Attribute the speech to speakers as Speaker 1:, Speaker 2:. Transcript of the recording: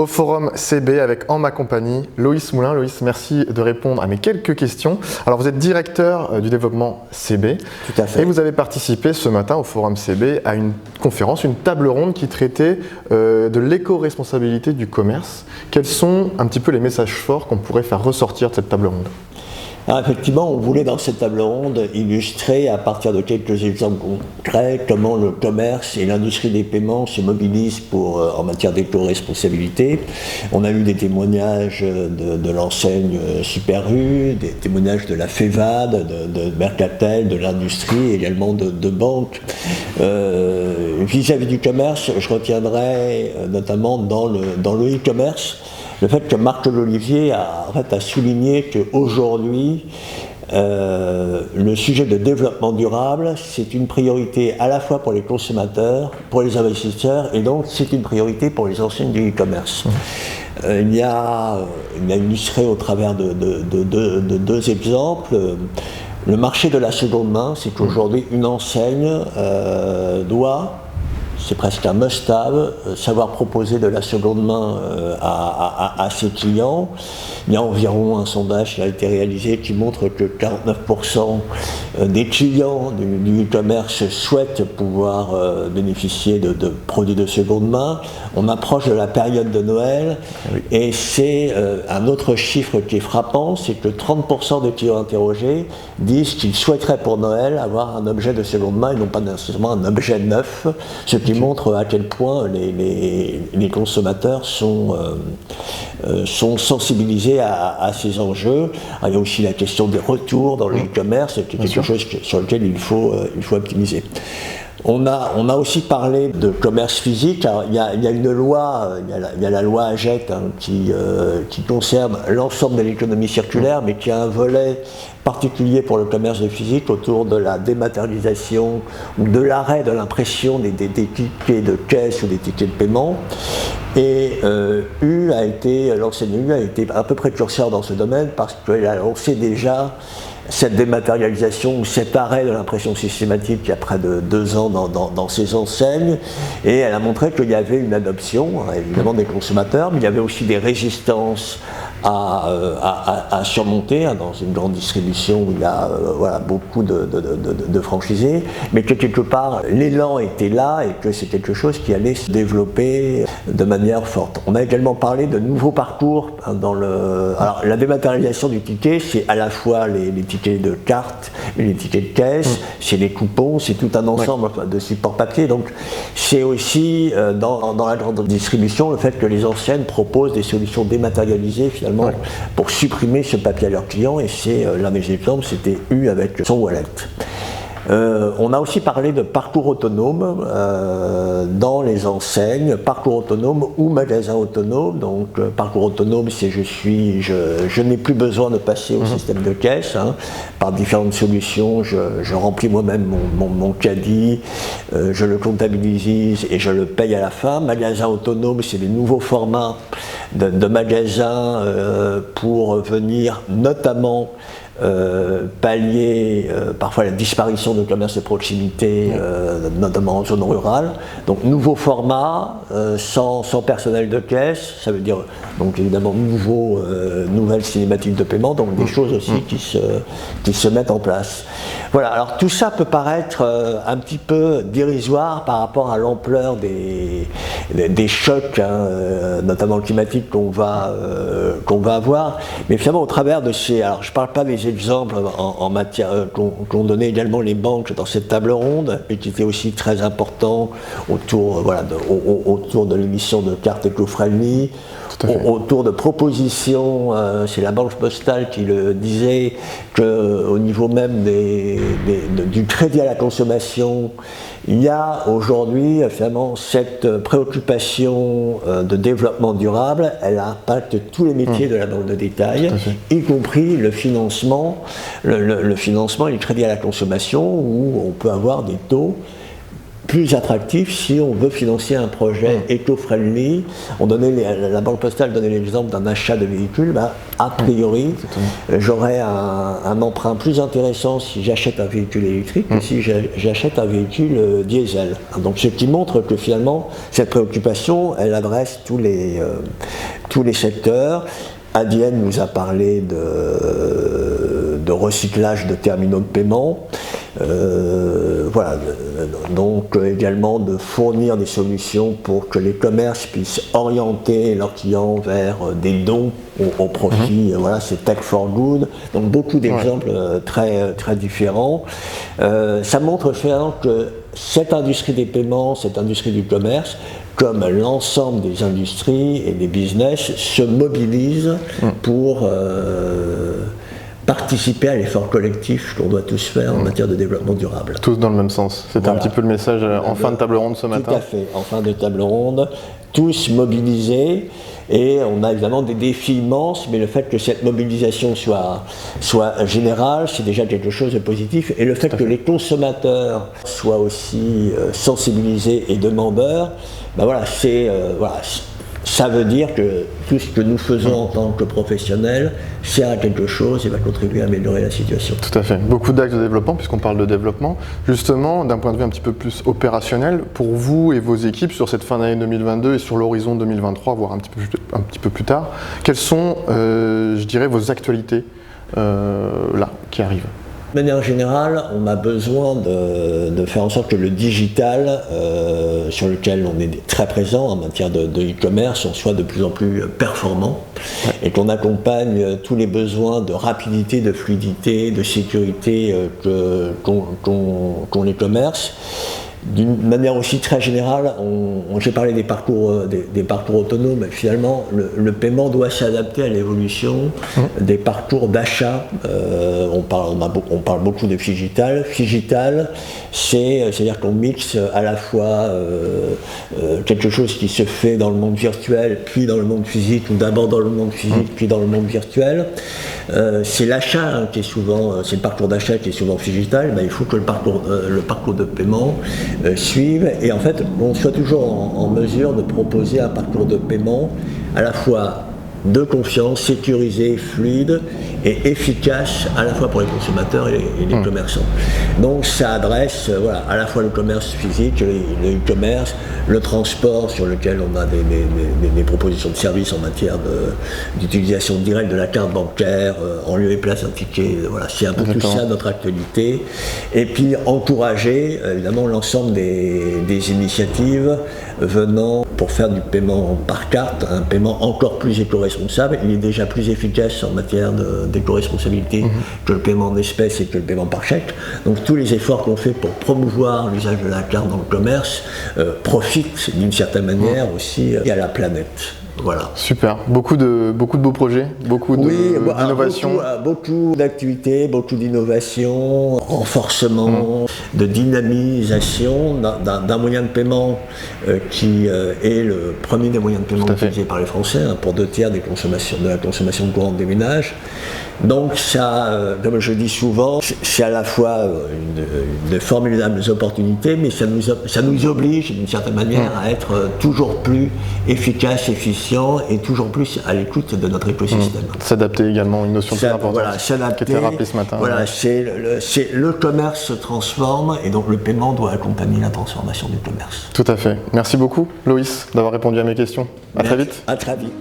Speaker 1: forum CB avec en ma compagnie Loïs Moulin. Loïs, merci de répondre à mes quelques questions. Alors vous êtes directeur du développement CB.
Speaker 2: Tout à fait.
Speaker 1: Et vous avez participé ce matin au forum CB à une conférence, une table ronde qui traitait de l'éco-responsabilité du commerce. Quels sont un petit peu les messages forts qu'on pourrait faire ressortir de cette table ronde ?
Speaker 2: Alors effectivement, on voulait dans cette table ronde illustrer à partir de quelques exemples concrets comment le commerce et l'industrie des paiements se mobilisent en matière d'éco-responsabilité. On a eu des témoignages de l'enseigne Super U, des témoignages de la FEVAD, de Mercatel, de l'industrie, également de banques. Vis-à-vis du commerce, je retiendrai notamment dans le e-commerce le fait que Marc Lolivier a souligné qu'aujourd'hui, le sujet de développement durable, c'est une priorité à la fois pour les consommateurs, pour les investisseurs, et donc c'est une priorité pour les enseignes du e-commerce. Il a illustré au travers de deux exemples. Le marché de la seconde main, c'est qu'aujourd'hui, une enseigne doit, c'est presque un must-have, savoir proposer de la seconde main à ses clients. Il y a environ un sondage qui a été réalisé qui montre que 49% des clients du e-commerce souhaitent pouvoir bénéficier de produits de seconde main. On approche de la période de Noël, et c'est un autre chiffre qui est frappant, c'est que 30% des clients interrogés disent qu'ils souhaiteraient pour Noël avoir un objet de seconde main et non pas nécessairement un objet neuf, ce qui montre à quel point les consommateurs sont sensibilisés à ces enjeux. Alors, il y a aussi la question des retours dans le e-commerce, c'est quelque chose sur lequel il faut optimiser. On a aussi parlé de commerce physique. Alors, il y a une loi, il y a la loi AGEC qui concerne l'ensemble de l'économie circulaire, mais qui a un volet particulier pour le commerce de physique autour de la dématérialisation ou de l'arrêt de l'impression des tickets de caisse ou des tickets de paiement. Et l'enseigne U a été un peu précurseur dans ce domaine parce qu'elle a lancé déjà cette dématérialisation ou cet arrêt de l'impression systématique il y a près de 2 ans dans ces enseignes, et elle a montré qu'il y avait une adoption, évidemment des consommateurs, mais il y avait aussi des résistances à surmonter dans une grande distribution où il y a beaucoup de franchisés, mais que quelque part l'élan était là et que c'est quelque chose qui allait se développer de manière forte. On a également parlé de nouveaux parcours alors la dématérialisation du ticket, c'est à la fois les tickets de carte, les tickets de caisse, c'est les coupons, c'est tout un ensemble de supports papier. Donc c'est aussi dans la grande distribution le fait que les enseignes proposent des solutions dématérialisées finalement pour supprimer ce papier à leurs clients, et c'est l'un des exemples, c'était U avec son wallet. On a aussi parlé de parcours autonome dans les enseignes, parcours autonome ou magasin autonome. Donc parcours autonome, c'est je n'ai plus besoin de passer au système de caisse. Par différentes solutions, je remplis moi-même mon caddie, je le comptabilise et je le paye à la fin. Magasin autonome, c'est les nouveaux formats de magasins pour venir notamment pallier parfois la disparition de commerce de proximité, notamment en zone rurale. Donc nouveau format, sans personnel de caisse, ça veut dire donc évidemment nouvelles cinématiques de paiement, donc des choses aussi qui se mettent en place. Voilà, alors tout ça peut paraître un petit peu dérisoire par rapport à l'ampleur des chocs, notamment climatiques qu'on va avoir, mais finalement au travers de ces, alors je ne parle pas des exemples en matière qu'ont donné également les banques dans cette table ronde, et qui étaient aussi très importants autour de l'émission de cartes éco-friendly, autour de propositions, c'est la Banque Postale qui le disait, qu'au niveau même du crédit à la consommation, il y a aujourd'hui finalement cette préoccupation de développement durable, elle impacte tous les métiers de la banque de détail, y compris le financement et le crédit à la consommation, où on peut avoir des taux plus attractif si on veut financer un projet éco-friendly. La Banque Postale donnait l'exemple d'un achat de véhicule. A priori, j'aurais un emprunt plus intéressant si j'achète un véhicule électrique que si j'achète un véhicule diesel. Donc ce qui montre que finalement, cette préoccupation, elle adresse tous les secteurs. Adienne nous a parlé de recyclage de terminaux de paiement. Voilà, donc également de fournir des solutions pour que les commerces puissent orienter leurs clients vers des dons au profit. Voilà, c'est Tech for Good. Donc beaucoup d'exemples très, très différents. Ça montre finalement que cette industrie des paiements, cette industrie du commerce, comme l'ensemble des industries et des business, se mobilisent pour participer à l'effort collectif qu'on doit tous faire en matière de développement durable.
Speaker 1: Tous dans le même sens. C'était un petit peu le message en fin de table ronde ce matin.
Speaker 2: Tout à fait, en fin de table ronde, tous mobilisés, et on a évidemment des défis immenses, mais le fait que cette mobilisation soit générale, c'est déjà quelque chose de positif, et le fait que les consommateurs soient aussi sensibilisés et demandeurs, ça veut dire que tout ce que nous faisons en tant que professionnels sert à quelque chose et va contribuer à améliorer la situation.
Speaker 1: Tout à fait. Beaucoup d'axes de développement, puisqu'on parle de développement. Justement, d'un point de vue un petit peu plus opérationnel, pour vous et vos équipes sur cette fin d'année 2022 et sur l'horizon 2023, voire un petit peu plus tard, quelles sont, je dirais, vos actualités là, qui arrivent ?
Speaker 2: De manière générale, on a besoin de faire en sorte que le digital, sur lequel on est très présent en matière de e-commerce, on soit de plus en plus performant et qu'on accompagne tous les besoins de rapidité, de fluidité, de sécurité qu'ont les commerces. D'une manière aussi très générale, j'ai parlé des parcours autonomes, mais finalement le paiement doit s'adapter à l'évolution des parcours d'achat. On parle beaucoup de Phygital. Phygital, c'est-à-dire qu'on mixe à la fois quelque chose qui se fait dans le monde virtuel, puis dans le monde physique, ou d'abord dans le monde physique, puis dans le monde virtuel. C'est l'achat qui est souvent, c'est le parcours d'achat qui est souvent Phygital. Il faut que le parcours de paiement suivent, et en fait on soit toujours en mesure de proposer un parcours de paiement à la fois de confiance, sécurisé, fluide et efficace à la fois pour les consommateurs et les commerçants. Donc ça adresse à la fois le commerce physique, le e-commerce, le transport sur lequel on a des propositions de services en matière d'utilisation directe de la carte bancaire, en lieu et place d'un ticket. Voilà, c'est un peu tout ça notre actualité. Et puis encourager évidemment l'ensemble des initiatives venant pour faire du paiement par carte, un paiement encore plus éco-responsable. Il est déjà plus efficace en matière d'éco-responsabilité que le paiement en espèces et que le paiement par chèque. Donc tous les efforts qu'on fait pour promouvoir l'usage de la carte dans le commerce profitent d'une certaine manière aussi à la planète. Voilà.
Speaker 1: Super, beaucoup de beaux projets, beaucoup d'innovations.
Speaker 2: Beaucoup d'activités, beaucoup d'innovations, renforcement, de dynamisation d'un moyen de paiement qui est le premier des moyens de paiement utilisés par les Français, pour 2/3 de la consommation courante des ménages. Donc ça, comme je dis souvent, c'est à la fois de formidables opportunités, mais ça nous oblige d'une certaine manière à être toujours plus efficace, efficient et toujours plus à l'écoute de notre écosystème.
Speaker 1: S'adapter également, une notion très importante
Speaker 2: s'adapter,
Speaker 1: qui était rappelée ce matin.
Speaker 2: Voilà, le commerce se transforme et donc le paiement doit accompagner la transformation du commerce.
Speaker 1: Tout à fait. Merci beaucoup Loïs d'avoir répondu à mes questions. À très vite.
Speaker 2: À très vite.